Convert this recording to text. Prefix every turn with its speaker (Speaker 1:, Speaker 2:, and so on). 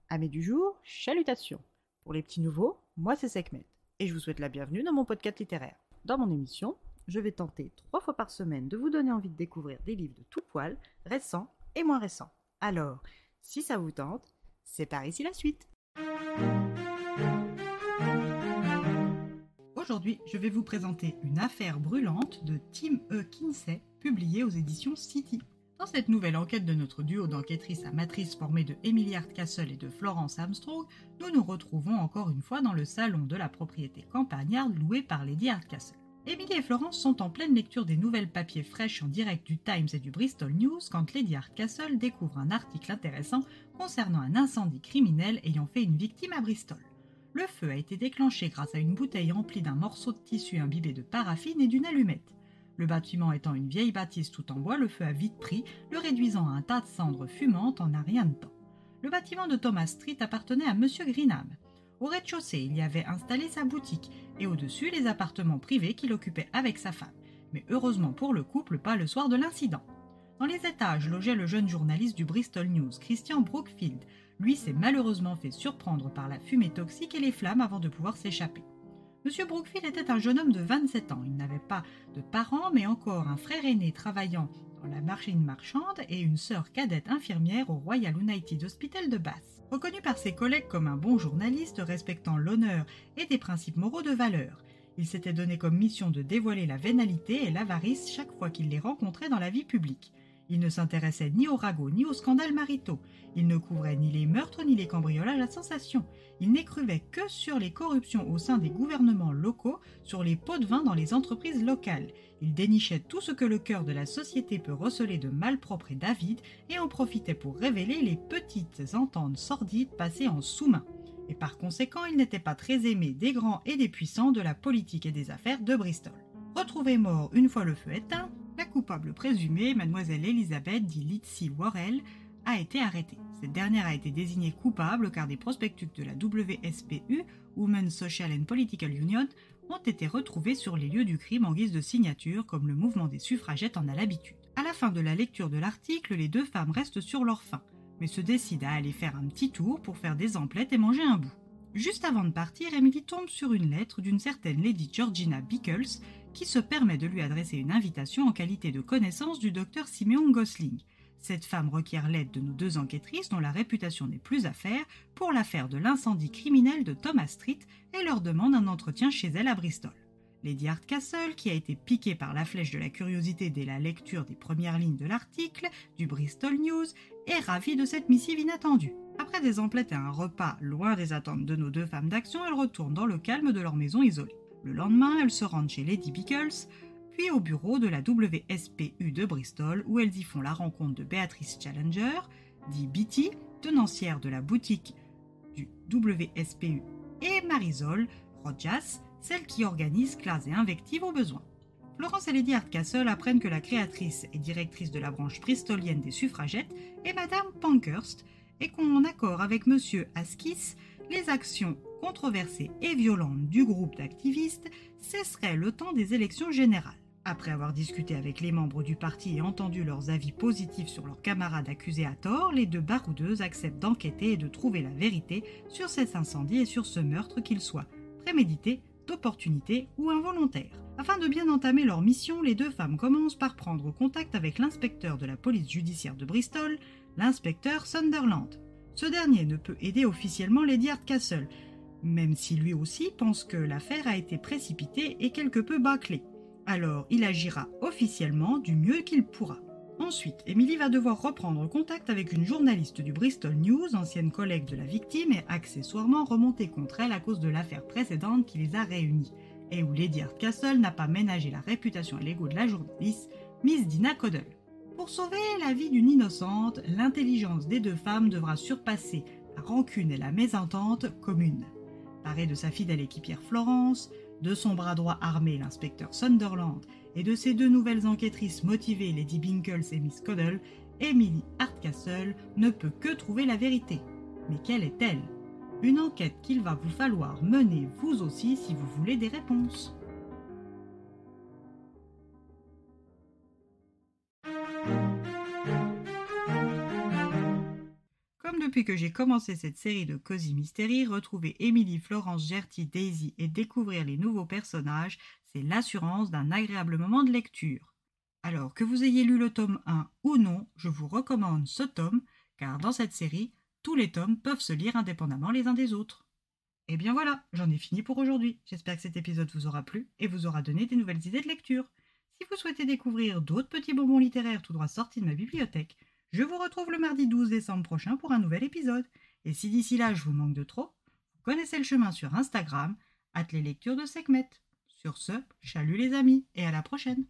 Speaker 1: Amis du jour, chalutations. Pour les petits nouveaux, moi c'est Sekhmet et je vous souhaite la bienvenue dans mon podcast littéraire. Dans mon émission, je vais tenter 3 fois par semaine de vous donner envie de découvrir des livres de tout poil, récents et moins récents. Alors, si ça vous tente, c'est par ici la suite. Aujourd'hui, je vais vous présenter Une affaire brûlante de Tim E. Kinsey, publiée aux éditions City. Dans cette nouvelle enquête de notre duo d'enquêtrices amatrices formé de Emily Hardcastle et de Florence Armstrong, nous nous retrouvons encore une fois dans le salon de la propriété campagnarde louée par Lady Hardcastle. Emily et Florence sont en pleine lecture des nouvelles papiers fraîches en direct du Times et du Bristol News quand Lady Hardcastle découvre un article intéressant concernant un incendie criminel ayant fait une victime à Bristol. Le feu a été déclenché grâce à une bouteille remplie d'un morceau de tissu imbibé de paraffine et d'une allumette. Le bâtiment étant une vieille bâtisse tout en bois, le feu a vite pris, le réduisant à un tas de cendres fumantes en un rien de temps. Le bâtiment de Thomas Street appartenait à M. Greenham. Au rez-de-chaussée, il y avait installé sa boutique, et au-dessus, les appartements privés qu'il occupait avec sa femme. Mais heureusement pour le couple, pas le soir de l'incident. Dans les étages logeait le jeune journaliste du Bristol News, Christian Brookfield. Lui s'est malheureusement fait surprendre par la fumée toxique et les flammes avant de pouvoir s'échapper. M. Brookfield était un jeune homme de 27 ans. Il n'avait pas de parents, mais encore un frère aîné travaillant dans la marine marchande et une sœur cadette infirmière au Royal United Hospital de Bath. Reconnu par ses collègues comme un bon journaliste respectant l'honneur et des principes moraux de valeur, il s'était donné comme mission de dévoiler la vénalité et l'avarice chaque fois qu'il les rencontrait dans la vie publique. Il ne s'intéressait ni aux ragots ni aux scandales maritaux. Il ne couvrait ni les meurtres ni les cambriolages à sensation. Il n'écrivait que sur les corruptions au sein des gouvernements locaux, sur les pots de vin dans les entreprises locales. Il dénichait tout ce que le cœur de la société peut receler de malpropre et d'avide et en profitait pour révéler les petites ententes sordides passées en sous-main. Et par conséquent, il n'était pas très aimé des grands et des puissants de la politique et des affaires de Bristol. Retrouvé mort une fois le feu éteint, la coupable présumée, mademoiselle Elizabeth dit Lizzie Worrell, a été arrêtée. Cette dernière a été désignée coupable car des prospectus de la WSPU, Women's Social and Political Union, ont été retrouvés sur les lieux du crime en guise de signature, comme le mouvement des suffragettes en a l'habitude. À la fin de la lecture de l'article, les deux femmes restent sur leur faim, mais se décident à aller faire un petit tour pour faire des emplettes et manger un bout. Juste avant de partir, Emily tombe sur une lettre d'une certaine Lady Georgina Bickles qui se permet de lui adresser une invitation en qualité de connaissance du docteur Simeon Gosling. Cette femme requiert l'aide de nos deux enquêtrices dont la réputation n'est plus à faire pour l'affaire de l'incendie criminel de Thomas Street et leur demande un entretien chez elle à Bristol. Lady Hardcastle, qui a été piquée par la flèche de la curiosité dès la lecture des premières lignes de l'article du Bristol News, est ravie de cette missive inattendue. Après des emplettes et un repas loin des attentes de nos deux femmes d'action, elles retournent dans le calme de leur maison isolée. Le lendemain, elles se rendent chez Lady Bickles, puis au bureau de la WSPU de Bristol, où elles y font la rencontre de Beatrice Challenger, dit Bitty, tenancière de la boutique du WSPU, et Marisol Rojas, celle qui organise classes et invectives au besoin. Florence et Lady Hardcastle apprennent que la créatrice et directrice de la branche bristolienne des suffragettes est Madame Pankhurst, et qu'en accord avec Monsieur Askis, les actions controversées et violentes du groupe d'activistes cesseraient le temps des élections générales. Après avoir discuté avec les membres du parti et entendu leurs avis positifs sur leurs camarades accusés à tort, les deux baroudeuses acceptent d'enquêter et de trouver la vérité sur cet incendie et sur ce meurtre, qu'il soit prémédité, d'opportunité ou involontaire. Afin de bien entamer leur mission, les deux femmes commencent par prendre contact avec l'inspecteur de la police judiciaire de Bristol, l'inspecteur Sunderland. Ce dernier ne peut aider officiellement Lady Hardcastle, même si lui aussi pense que l'affaire a été précipitée et quelque peu bâclée. Alors il agira officiellement du mieux qu'il pourra. Ensuite, Emily va devoir reprendre contact avec une journaliste du Bristol News, ancienne collègue de la victime et accessoirement remontée contre elle à cause de l'affaire précédente qui les a réunis, et où Lady Hardcastle n'a pas ménagé la réputation et l'ego de la journaliste, Miss Dina Coddle. Pour sauver la vie d'une innocente, l'intelligence des deux femmes devra surpasser la rancune et la mésentente commune. Parée de sa fidèle équipière Florence, de son bras droit armé l'inspecteur Sunderland et de ses deux nouvelles enquêtrices motivées Lady Bickles et Miss Coddle, Emily Hardcastle ne peut que trouver la vérité. Mais quelle est-elle ? Une enquête qu'il va vous falloir mener vous aussi si vous voulez des réponses. depuis que j'ai commencé cette série de Cozy Mystery, retrouver Émilie, Florence, Gertie, Daisy et découvrir les nouveaux personnages, c'est l'assurance d'un agréable moment de lecture. Alors que vous ayez lu le tome 1 ou non, je vous recommande ce tome, car dans cette série, tous les tomes peuvent se lire indépendamment les uns des autres. Et bien voilà, j'en ai fini pour aujourd'hui. J'espère que cet épisode vous aura plu et vous aura donné des nouvelles idées de lecture. Si vous souhaitez découvrir d'autres petits bonbons littéraires tout droit sortis de ma bibliothèque, je vous retrouve le mardi 12 décembre prochain pour un nouvel épisode. Et si d'ici là je vous manque de trop, vous connaissez le chemin sur Instagram, @leslectures de Sekhmet. Sur ce, chalut les amis et à la prochaine.